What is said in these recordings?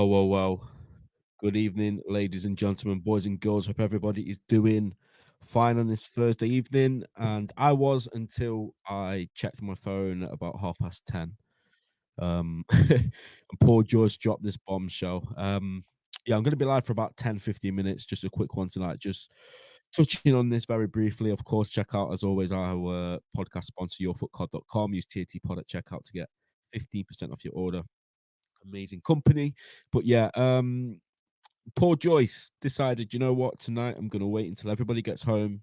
Well. Good evening, ladies and gentlemen, boys and girls. Hope everybody is doing fine on this Thursday evening. And I was until I checked my phone at about 10:30. And poor George dropped this bombshell. Yeah, I'm going to be live for about 10-15 minutes. Just a quick one tonight. Just touching on this very briefly. Of course, check out, as always, our podcast sponsor, yourfootcod.com. Use TAT pod at checkout to get 15% off your order. Amazing company. But yeah, poor Joyce decided, you know what, tonight I'm gonna wait until everybody gets home.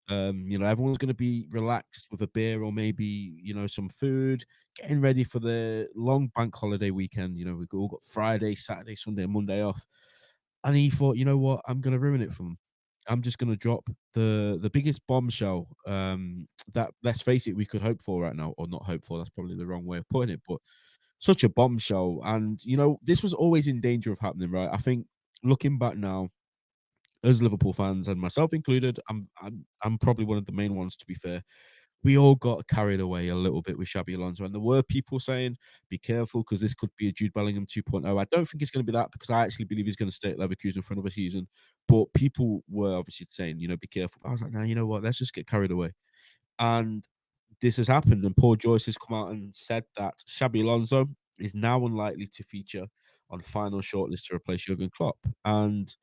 Everyone's gonna be relaxed with a beer or maybe, some food, getting ready for the long bank holiday weekend. We've all got Friday, Saturday, Sunday, and Monday off. And he thought, you know what, I'm gonna ruin it for them. I'm just gonna drop the biggest bombshell that, let's face it, we could hope for right now, or not hope for. That's probably the wrong way of putting it, but such a bombshell. And this was always in danger of happening, right? I think looking back now, as Liverpool fans and myself included, I'm probably one of the main ones. To be fair, we all got carried away a little bit with Xabi Alonso, and there were people saying, "Be careful, because this could be a Jude Bellingham 2.0." I don't think it's going to be that, because I actually believe he's going to stay at Leverkusen for another season. But people were obviously saying, "Be careful." I was like, "No, you know what? Let's just get carried away." And this has happened, and Paul Joyce has come out and said that Xabi Alonso is now unlikely to feature on final shortlist to replace Jurgen Klopp. And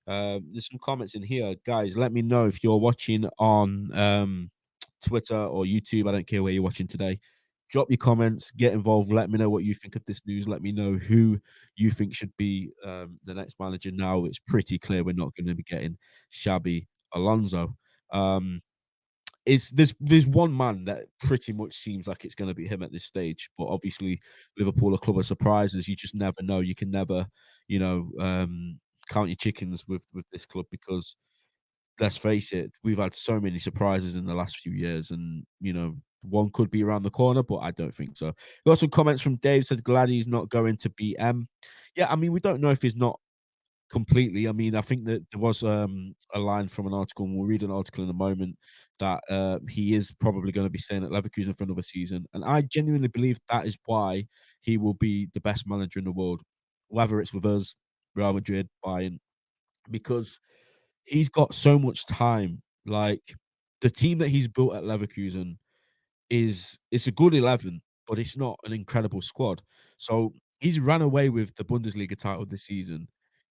there's some comments in here, guys. Let me know if you're watching on Twitter or YouTube. I don't care where you're watching today. Drop your comments, get involved. Let me know what you think of this news. Let me know who you think should be the next manager. Now it's pretty clear we're not going to be getting Xabi Alonso. Um, is there's one man that pretty much seems like it's gonna be him at this stage, but obviously Liverpool are a club of surprises. You just never know. You can never, you know, count your chickens with this club, because let's face it, we've had so many surprises in the last few years, and one could be around the corner, but I don't think so. We got some comments from Dave. Said glad he's not going to BM. Yeah, I mean, we don't know if he's not completely. I mean, I think that there was a line from an article, and we'll read an article in a moment, that he is probably going to be staying at Leverkusen for another season. And I genuinely believe that is why he will be the best manager in the world, whether it's with us, Real Madrid, Bayern, because he's got so much time. Like, the team that he's built at Leverkusen it's a good 11, but it's not an incredible squad. So he's ran away with the Bundesliga title this season.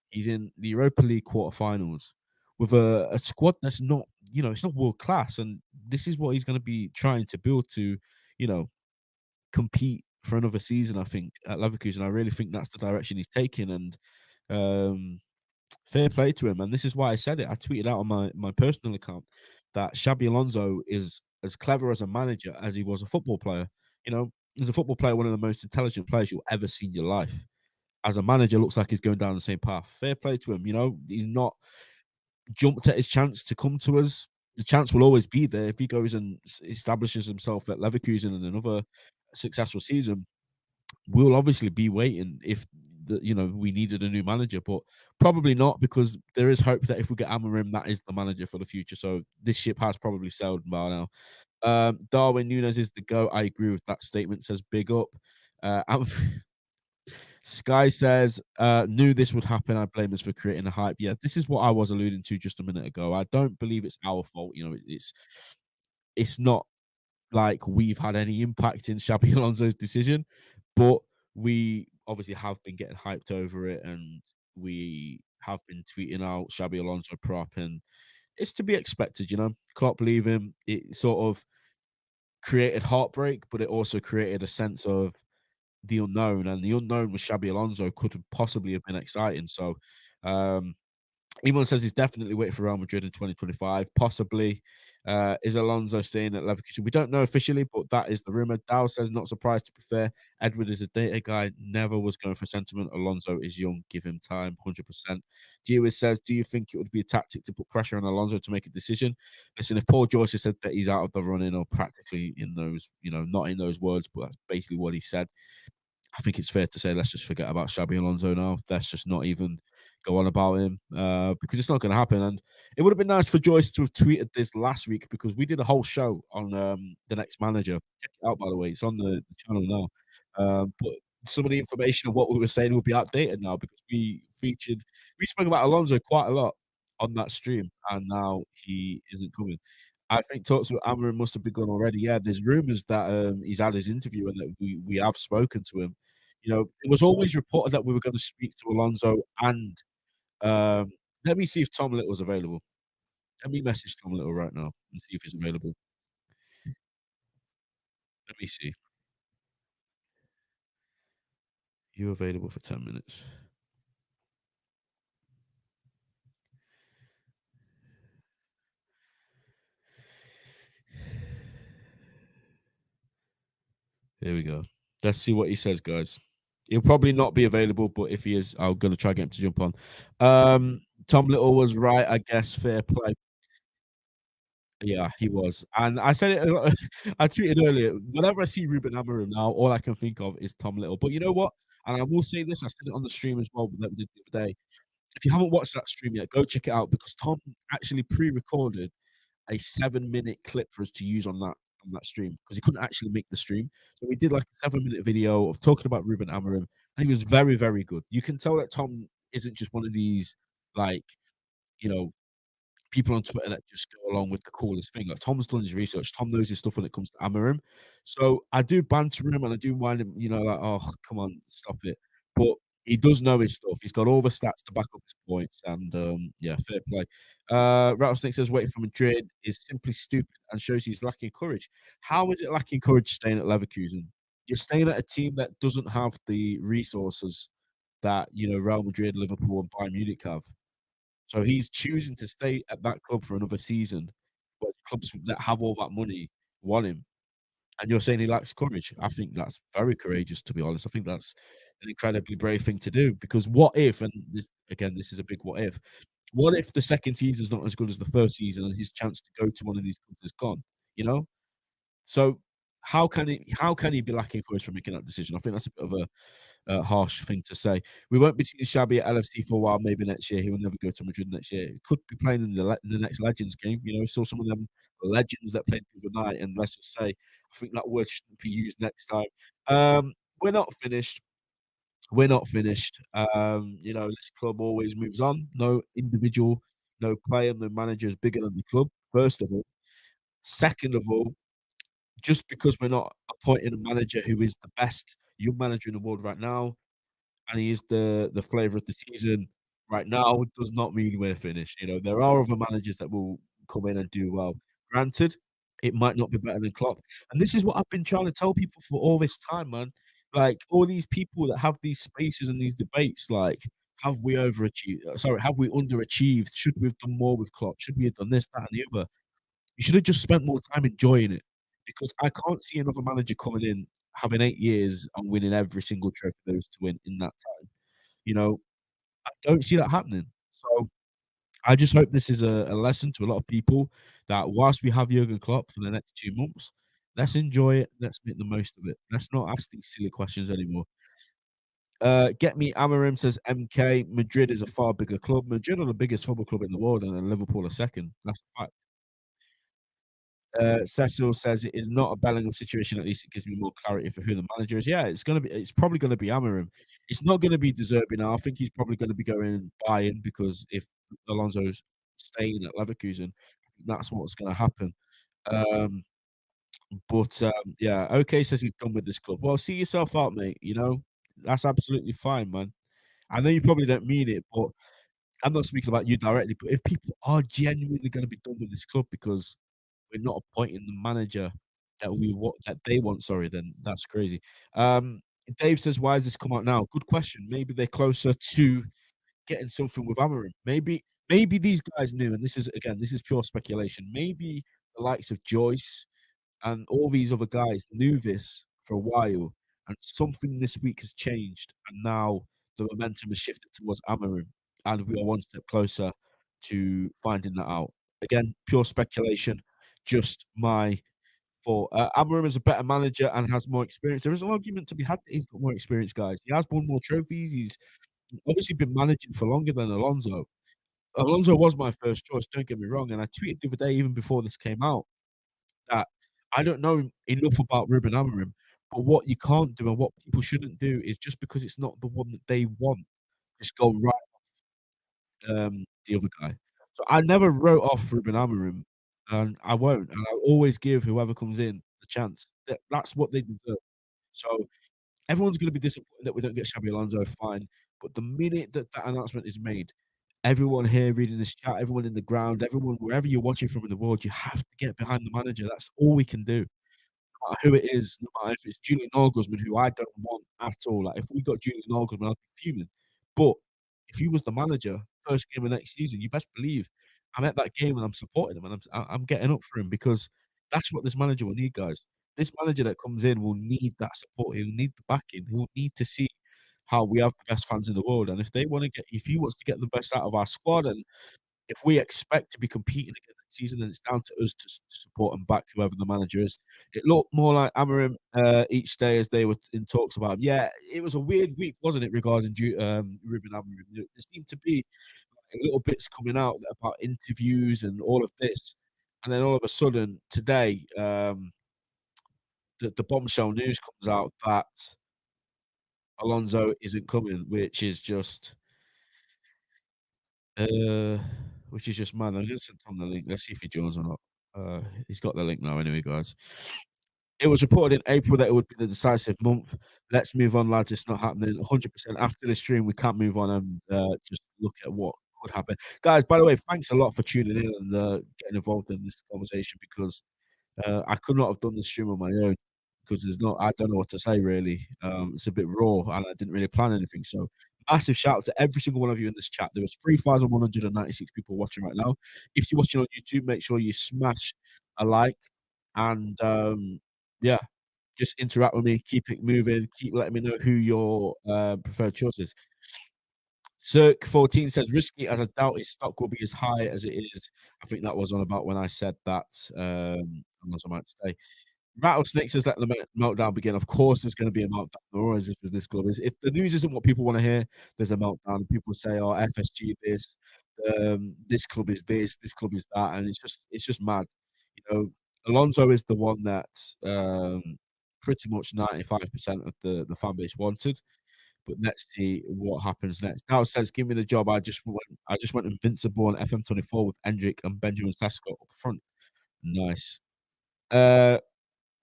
He's in the Europa League quarterfinals with a squad that's not, it's not world class. And this is what he's going to be trying to build to, you know, compete for another season, I think, at Leverkusen. I really think that's the direction he's taking. And um, fair play to him. And this is why I said it. I tweeted out on my personal account that Xabi Alonso is as clever as a manager as he was a football player. As a football player, one of the most intelligent players you'll ever see in your life. As a manager, looks like he's going down the same path. Fair play to him. He's not jumped at his chance to come to us. The chance will always be there if he goes and establishes himself at Leverkusen in another successful season. We'll obviously be waiting if we needed a new manager, but probably not, because there is hope that if we get Amorim, that is the manager for the future. So this ship has probably sailed by now. Darwin Nunes is the go. I agree with that statement. Says big up. Sky says, knew this would happen. I blame us for creating a hype. Yeah, this is what I was alluding to just a minute ago. I don't believe it's our fault. It's not like we've had any impact in Xabi Alonso's decision, but we obviously have been getting hyped over it, and we have been tweeting out Xabi Alonso prop, and it's to be expected. Klopp leaving, it sort of created heartbreak, but it also created a sense of the unknown, and the unknown with Xabi Alonso could have possibly have been exciting. So, um, Iman says he's definitely waiting for Real Madrid in 2025, possibly. Is Alonso staying at Leverkusen? We don't know officially, but that is the rumor. Dow says not surprised, to be fair. Edward is a data guy, never was going for sentiment. Alonso is young, give him time, 100%. Giwis says, do you think it would be a tactic to put pressure on Alonso to make a decision? Listen, if Paul George has said that he's out of the running, or practically in those, not in those words, but that's basically what he said, I think it's fair to say let's just forget about Xabi Alonso now. Let's just not even go on about him, because it's not going to happen. And it would have been nice for Joyce to have tweeted this last week, because we did a whole show on the next manager. Check it out, by the way. It's on the channel now. But some of the information of what we were saying will be outdated now because we spoke about Alonso quite a lot on that stream, and now he isn't coming. I think talks with Amarin must have begun already. Yeah, there's rumors that he's had his interview and that we have spoken to him. You know, it was always reported that we were going to speak to Alonso and um, let me see if Tom Little's available. Let me message Tom Little right now and see if he's available. Let me see. You available for 10 minutes? Here we go. Let's see what he says, guys. He'll probably not be available, but if he is, I'm gonna try to get him to jump on. Tom Little was right, I guess. Fair play. Yeah, he was, and I said it. I tweeted earlier. Whenever I see Ruben Amorim now, all I can think of is Tom Little. But you know what? And I will say this. I said it on the stream as well that we did the other day. If you haven't watched that stream yet, go check it out because Tom actually pre-recorded a 7-minute clip for us to use on that stream because he couldn't actually make the stream. So we did like a 7-minute video of talking about Ruben Amorim, and he was very, very good. You can tell that Tom isn't just one of these like you know people on Twitter that just go along with the coolest thing. Like Tom's done his research. Tom knows his stuff when it comes to Amarim. So I do banter him and I do mind him, like, oh, come on, stop it. But he does know his stuff. He's got all the stats to back up his points. And yeah, fair play. Rattlesnake says waiting for Madrid is simply stupid and shows he's lacking courage. How is it lacking courage staying at Leverkusen? You're staying at a team that doesn't have the resources that Real Madrid, Liverpool, and Bayern Munich have. So he's choosing to stay at that club for another season, but clubs that have all that money want him. And you're saying he lacks courage. I think that's very courageous, to be honest. I think that's an incredibly brave thing to do because what if, and this is a big what if. What if the second season is not as good as the first season and his chance to go to one of these clubs is gone? You know? So how can he be lacking courage for making that decision? I think that's a bit of a harsh thing to say. We won't be seeing Xabi at LFC for a while. Maybe next year he will never go to Madrid next year. He could be playing in the next Legends game. Saw some of them legends that played the other night, and let's just say I think that word shouldn't be used next time. We're not finished. We're not finished. This club always moves on. No individual, no player, no manager is bigger than the club. First of all. Second of all, just because we're not appointing a manager who is the best young manager in the world right now, and he is the flavor of the season right now, does not mean we're finished. There are other managers that will come in and do well. Granted, it might not be better than Klopp, and this is what I've been trying to tell people for all this time, man. Like all these people that have these spaces and these debates, like have we overachieved? Sorry, have we underachieved? Should we have done more with Klopp? Should we have done this, that, and the other? You should have just spent more time enjoying it because I can't see another manager coming in, having 8 years and winning every single trophy there is to win in that time. You know, I don't see that happening. So I just hope this is a lesson to a lot of people that whilst we have Jurgen Klopp for the next 2 months, let's enjoy it. Let's make the most of it. Let's not ask these silly questions anymore. Get me Amarim says MK. Madrid is a far bigger club. Madrid are the biggest football club in the world, and then Liverpool are second. That's a fact. Cecil says it is not a Bellingham situation. At least it gives me more clarity for who the manager is. Yeah, it's gonna be. It's probably gonna be Amarim. It's not gonna be Deserbi now. I think he's probably gonna be going Bayern because if Alonso's staying at Leverkusen, that's what's gonna happen. Um, but yeah, OK says he's done with this club. Well, see yourself out, mate. That's absolutely fine, man. I know you probably don't mean it, but I'm not speaking about you directly. But if people are genuinely gonna be done with this club because we're not appointing the manager that they want, sorry, then that's crazy. Dave says, "Why has this come out now?" Good question. Maybe they're closer to getting something with Amarim. Maybe these guys knew, and this is pure speculation. Maybe the likes of Joyce and all these other guys knew this for a while, and something this week has changed, and now the momentum has shifted towards Amarim, and we are one step closer to finding that out. Again, pure speculation, just my thought. Amarim is a better manager and has more experience. There is an argument to be had that he's got more experience, guys. He has won more trophies. He's obviously been managing for longer than Alonso. Alonso was my first choice, don't get me wrong, and I tweeted the other day, even before this came out, that I don't know enough about Ruben Amorim, But what you can't do and what people shouldn't do is just because it's not the one that they want, just go right the other guy. So I never wrote off Ruben Amorim, and I won't, and I'll always give whoever comes in a chance. That's what they deserve. So everyone's gonna be disappointed that we don't get Xabi Alonso, fine, but the minute that that announcement is made, everyone here reading this chat, everyone in the ground, everyone wherever you're watching from in the world, you have to get behind the manager. That's all we can do. No matter who it is, no matter if it's Julian Nagelsmann, who I don't want at all. Like, if we got Julian Nagelsmann, I'd be fuming. But if he was the manager, first game of next season, you best believe I'm at that game and I'm supporting him and I'm getting up for him because that's what this manager will need, guys. This manager that comes in will need that support. He'll need the backing. He'll need to see how we have the best fans in the world. And if he wants to get the best out of our squad and if we expect to be competing again next season, then it's down to us to support and back whoever the manager is. It looked more like Amorim each day as they were in talks about him. Yeah, it was a weird week, wasn't it, regarding Ruben Amorim? There seemed to be little bits coming out about interviews and all of this, and then all of a sudden today, the bombshell news comes out that Alonso isn't coming, uh, which is just mad. I'm gonna send Tom the link. Let's see if he joins or not. He's got the link now anyway, guys. It was reported in April that it would be the decisive month. Let's move on, lads. It's not happening. 100% after the stream, we can't move on and just look at what could happen. Guys, by the way, thanks a lot for tuning in and getting involved in this conversation because I could not have done this stream on my own because I don't know what to say really. It's a bit raw and I didn't really plan anything. So massive shout out to every single one of you in this chat. There was 3,196 people watching right now. If you're watching on YouTube, make sure you smash a like and yeah, just interact with me, keep it moving, keep letting me know who your preferred choice is. Cirque14 says risky as I doubt his stock will be as high as it is. I think that was on about when I said that unless I might stay. Rattlesnake says let the meltdown begin. Of course, there's going to be a meltdown. There always is with this club. If the news isn't what people want to hear, there's a meltdown. People say, "Oh, FSG this, this club is this club is that," and it's just mad. You know, Alonso is the one that pretty much 95% of the fan base wanted. But let's see what happens next. Now says, "Give me the job. I just went invincible on FM24 with Endrick and Benjamin Sesko up front. Nice. Uh,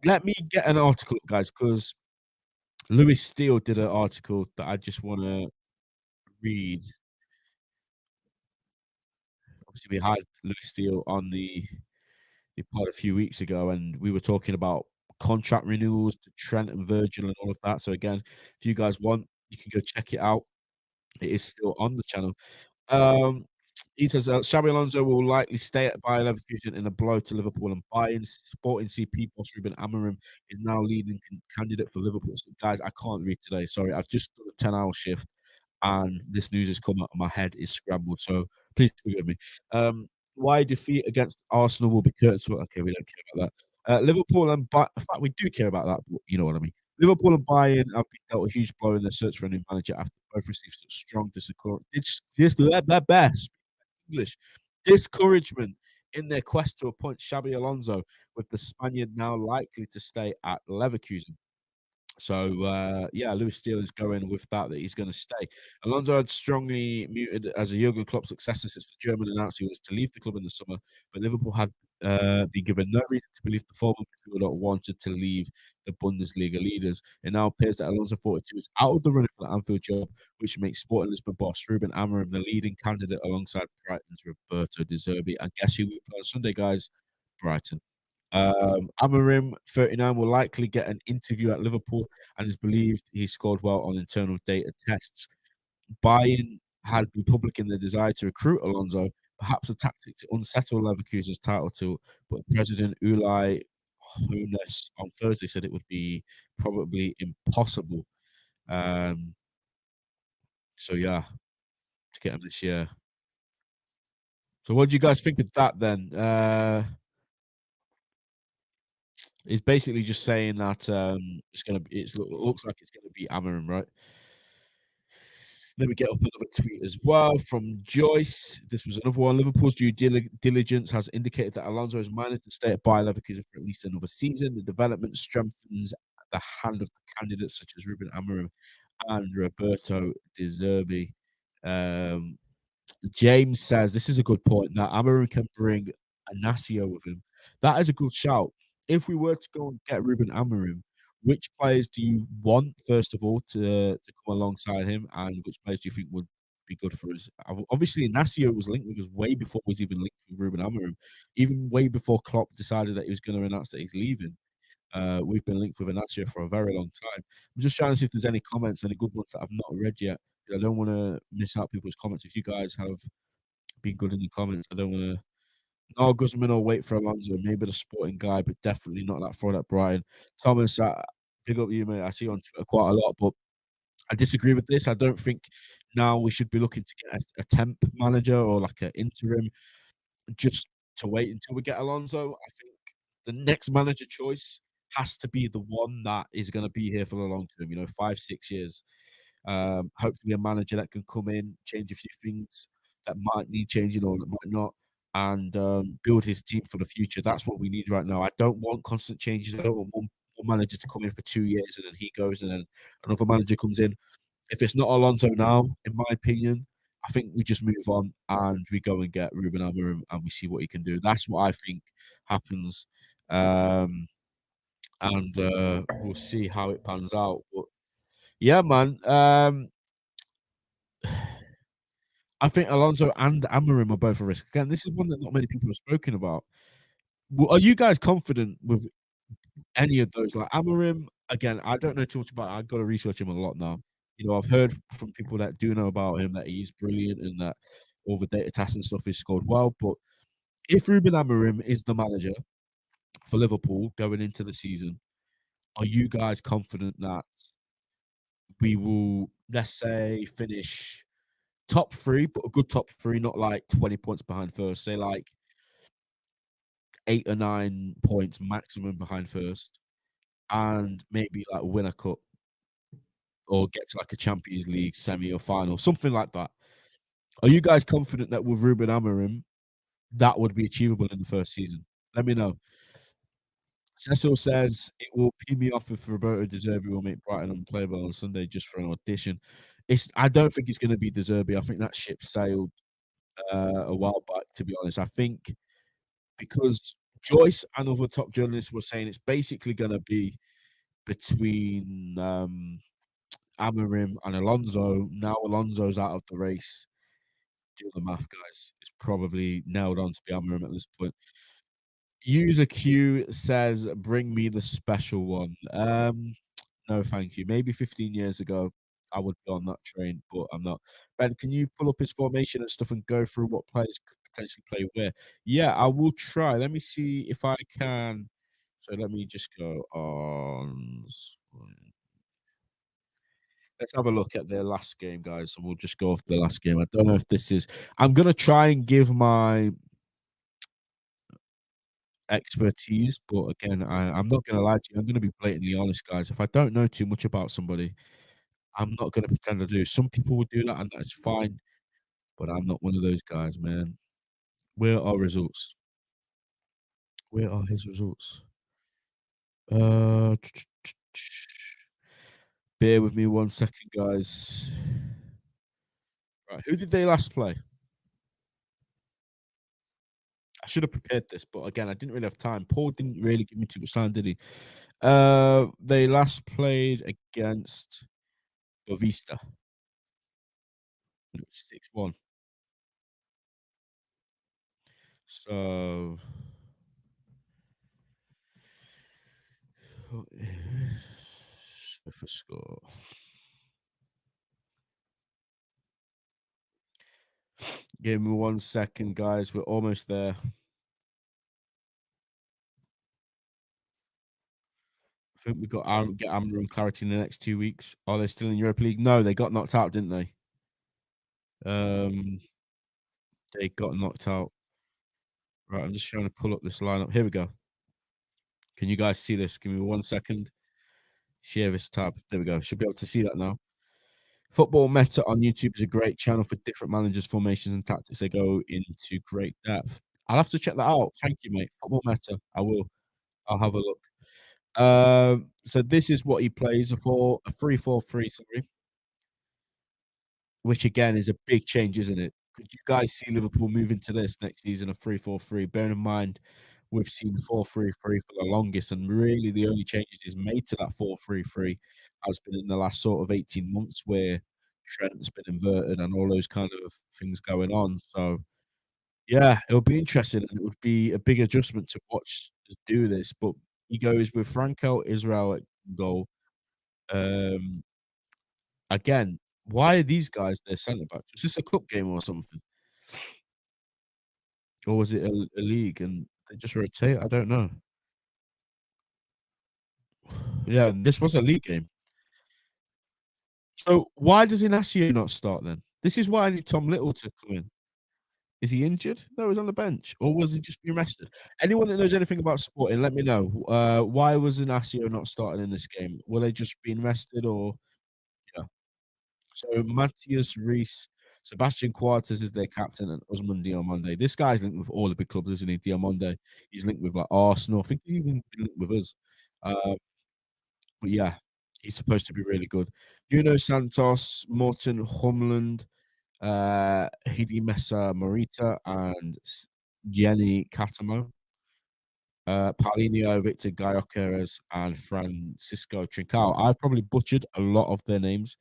let me get an article, guys, because Lewis Steele did an article that I just want to read. Obviously, we had Lewis Steele on the pod a few weeks ago, and we were talking about contract renewals to Trent and Virgil and all of that. So again, if you guys want, you can go check it out. It is still on the channel. Um, he says Xabi Alonso will likely stay at Bayer Leverkusen in a blow to Liverpool and Bayern. Sporting CP boss Ruben Amorim is now leading candidate for Liverpool. So guys, I can't read today. Sorry, I've just done a 10-hour shift and this news has come out and my head is scrambled. So please forgive me. Why defeat against Arsenal will be Kurt's. Okay, we don't care about that. Liverpool and in fact, we do care about that. But you know what I mean. Liverpool and Bayern have been dealt a huge blow in their search for a new manager after both received such strong English discouragement in their quest to appoint Xabi Alonso, with the Spaniard now likely to stay at Leverkusen. So yeah, Lewis Steele is going with that he's going to stay. Alonso had strongly muted as a Jurgen Klopp successor since the German announced he was to leave the club in the summer, but Liverpool had been given no reason to believe the former midfielder wanted to leave the Bundesliga leaders. It now appears that Alonso 42 is out of the running for the Anfield job, which makes Sporting Lisbon boss Ruben Amorim the leading candidate alongside Brighton's Roberto De Zerbi. And guess who we play on Sunday, guys? Brighton. Amorim, 39, will likely get an interview at Liverpool and is believed he scored well on internal data tests. Bayern had been public in their desire to recruit Alonso, perhaps a tactic to unsettle Leverkusen's title tool, but President Uli Hoeneß on Thursday said it would be probably impossible. Um, so yeah, to get him this year. So what do you guys think of that then? He's basically just saying that it looks like it's gonna be Amorim, right? Let me get up another tweet as well from Joyce. This was another one. Liverpool's due diligence has indicated that Alonso is minded to stay at Bayer Leverkusen for at least another season. The development strengthens the hand of candidates such as Ruben Amorim and Roberto De Zerbi. Um, James says this is a good point that Amorim can bring Anasio with him. That is a good shout. If we were to go and get Ruben Amorim, which players do you want first of all to come alongside him, and which players do you think would be good for us? Obviously, Anasio was linked with us way before he was even linked with Ruben Amorim, even way before Klopp decided that he was going to announce that he's leaving. We've been linked with Anasio for a very long time. I'm just trying to see if there's any comments, any good ones that I've not read yet. I don't want to miss out people's comments. If you guys have been good in the comments, I don't want to. No, Guzman will wait for Alonso. Maybe the sporting guy, but definitely not that fraud at Brighton. Thomas, big up you, mate. I see you on Twitter quite a lot, but I disagree with this. I don't think now we should be looking to get a temp manager or like an interim just to wait until we get Alonso. I think the next manager choice has to be the one that is going to be here for the long term, 5, 6 years. Hopefully, a manager that can come in, change a few things that might need changing or that might not, and build his team for the future. That's what we need right now. I don't want constant changes. I don't want one manager to come in for 2 years and then he goes and then another manager comes in. If it's not Alonso now, in my opinion, I think we just move on and we go and get Ruben Amorim and we see what he can do. That's what I think happens. Um, and we'll see how it pans out. But yeah, man. I think Alonso and Amorim are both a risk. Again, this is one that not many people have spoken about. Are you guys confident with any of those? Like Amorim, again, I don't know too much about. I've got to research him a lot now. I've heard from people that do know about him that he's brilliant and that all the data tests and stuff is scored well. But if Ruben Amorim is the manager for Liverpool going into the season, are you guys confident that we will, let's say, finish top three, but a good top three, not like 20 points behind first, say like 8 or 9 points maximum behind first, and maybe like win a cup or get to like a Champions League semi or final, something like that. Are you guys confident that with Ruben Amorim, that would be achievable in the first season? Let me know. Cecil says it will pee me off if Roberto De Zerbi will make Brighton unplayable on Sunday just for an audition. I don't think it's going to be De Zerbi. I think that ship sailed a while back. To be honest, I think because Joyce and other top journalists were saying it's basically going to be between Amorim and Alonso. Now Alonso's out of the race. Do the math, guys. It's probably nailed on to be Amorim at this point. User Q says, "Bring me the special one." No, thank you. Maybe 15 years ago, I would be on that train, but I'm not. Ben, can you pull up his formation and stuff and go through what players could potentially play where? Yeah, I will try. Let me see if I can. So let me just go on. Let's have a look at their last game, guys, and we'll just go off the last game. I don't know if this is. I'm gonna try and give my expertise, but again, I'm not gonna lie to you. I'm gonna be blatantly honest, guys. If I don't know too much about somebody, I'm not gonna pretend I do. Some people will do that, and that's fine, but I'm not one of those guys, man. Where are results? Where are his results? Uh, bear with me 1 second, guys. Right, who did they last play? I should have prepared this, but again, I didn't really have time. Paul didn't really give me too much time, did he? They last played against Bovista. It was 6-1. So, what is the score? Give me 1 second, guys. We're almost there. I think we got get Amber and clarity in the next 2 weeks. Are they still in Europa League? No, they got knocked out, didn't they? Um, they got knocked out. Right, I'm just trying to pull up this lineup. Here we go. Can you guys see this? Give me 1 second. Share this tab. There we go. Should be able to see that now. Football Meta on YouTube is a great channel for different managers, formations, and tactics. They go into great depth. I'll have to check that out. Thank you, mate. Football Meta. I will. I'll have a look. So this is what he plays, a 3-4-3, sorry, which again is a big change, isn't it? Could you guys see Liverpool moving to this next season, a 3-4-3? Bearing in mind, we've seen 4-3-3 for the longest, and really the only changes he's made to that 4-3-3 has been in the last sort of 18 months where Trent's been inverted and all those kind of things going on. So yeah, it'll be interesting, and it would be a big adjustment to watch us do this. But he goes with Franco Israel at goal. Um, Again, why are these guys their centre backs? Was this a cup game or something? Or was it a league and they just rotate? I don't know. Yeah, this was a league game. So why does Inacio not start then? This is why I need Tom Little to come in. Is he injured? No, he's on the bench. Or was he just being rested? Anyone that knows anything about sporting, let me know. Why was Inacio not starting in this game? Were they just being rested or yeah? So Matthias Reis, Sebastian Coates is their captain, and Usman Diomande. This guy's linked with all the big clubs, isn't he? Diomande. He's linked with like Arsenal. I think he's even been linked with us. But yeah, he's supposed to be really good. Nuno Santos, Morten Humland, Hidi Mesa Morita, and Jenny Catamo. Paulinho, Victor Gyökeres, and Francisco Trincao. I probably butchered a lot of their names.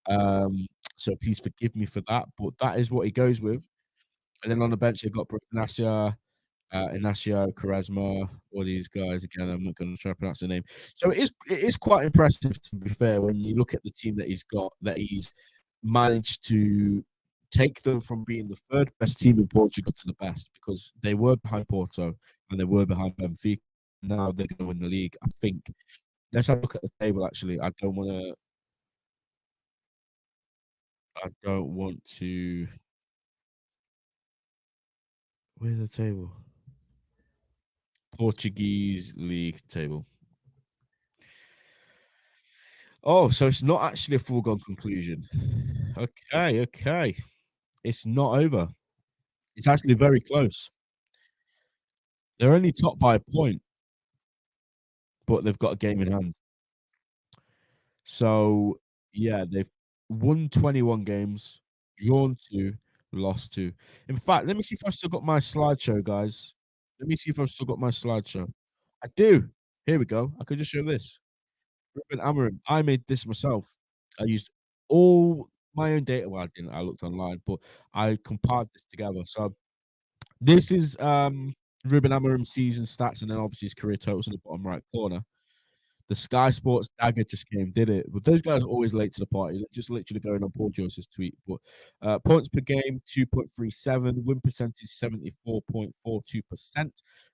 So please forgive me for that, but that is what he goes with. And then on the bench, they've got Inacio, Quaresma, all these guys. Again, I'm not going to try to pronounce the name. So it is quite impressive, to be fair, when you look at the team that he's got, that he's managed to take them from being the third best team in Portugal to the best, because they were behind Porto and they were behind Benfica. Now they're going to win the league. I think. Let's have a look at the table. Actually, I don't want to. I don't want to. Where's the table? Portuguese league table. Oh, so it's not actually a foregone conclusion. Okay, okay. It's not over. It's actually very close. They're only top by a point, but they've got a game in hand. So, yeah, they've won 21 games, drawn 2, lost 2. In fact, let me see if I've still got my slideshow, guys. Let me see if I've still got my slideshow. I do. Here we go. I could just show this. Ruben Amorim. I made this myself. I used all my own data. Well, I didn't. I looked online, but I compiled this together. So this is Ruben Amorim's season stats, and then obviously his career totals in the bottom right corner. The Sky Sports dagger just came, did it? But those guys are always late to the party. They're just literally going on Paul Joseph's tweet. But points per game, 2.37. Win percentage, 74.42%.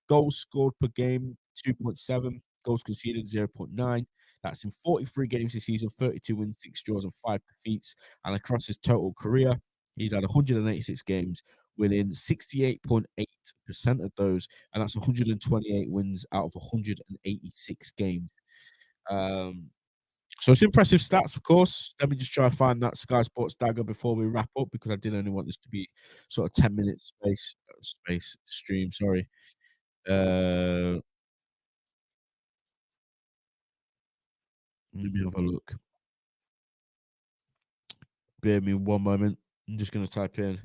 Goals scored per game, 2.7. Goals conceded, 0.9. That's in 43 games this season, 32 wins, 6 draws, and 5 defeats. And across his total career, he's had 186 games, winning 68.8% of those. And that's 128 wins out of 186 games. Um, so it's impressive stats, of course. Let me just try to find that Sky Sports dagger before we wrap up, because I did only want this to be sort of 10 minutes space stream. Sorry. Uh, Let me have a look. Bear me one moment. I'm just going to type in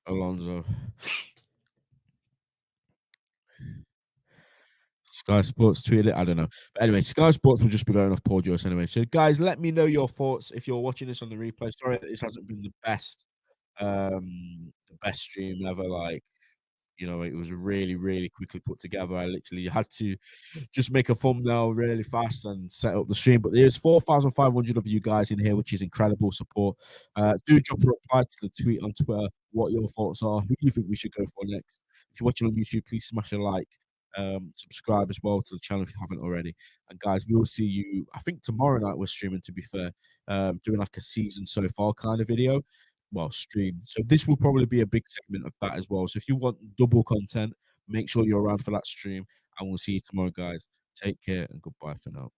Alonso. Sky Sports tweeted it. I don't know. But anyway, Sky Sports will just be going off Paul Joyce anyway. So, guys, let me know your thoughts if you're watching this on the replay. Sorry that this hasn't been the best stream ever. Like, it was really, really quickly put together. I literally had to just make a thumbnail really fast and set up the stream. But there's 4,500 of you guys in here, which is incredible support. Do drop a reply to the tweet on Twitter what your thoughts are. Who do you think we should go for next? If you're watching on YouTube, please smash a like. Subscribe as well to the channel if you haven't already. And guys, we will see you. I think tomorrow night we're streaming. To be fair, doing like a season so far kind of video. Well, stream. So this will probably be a big segment of that as well. So if you want double content, make sure you're around for that stream. And we'll see you tomorrow, guys. Take care and goodbye for now.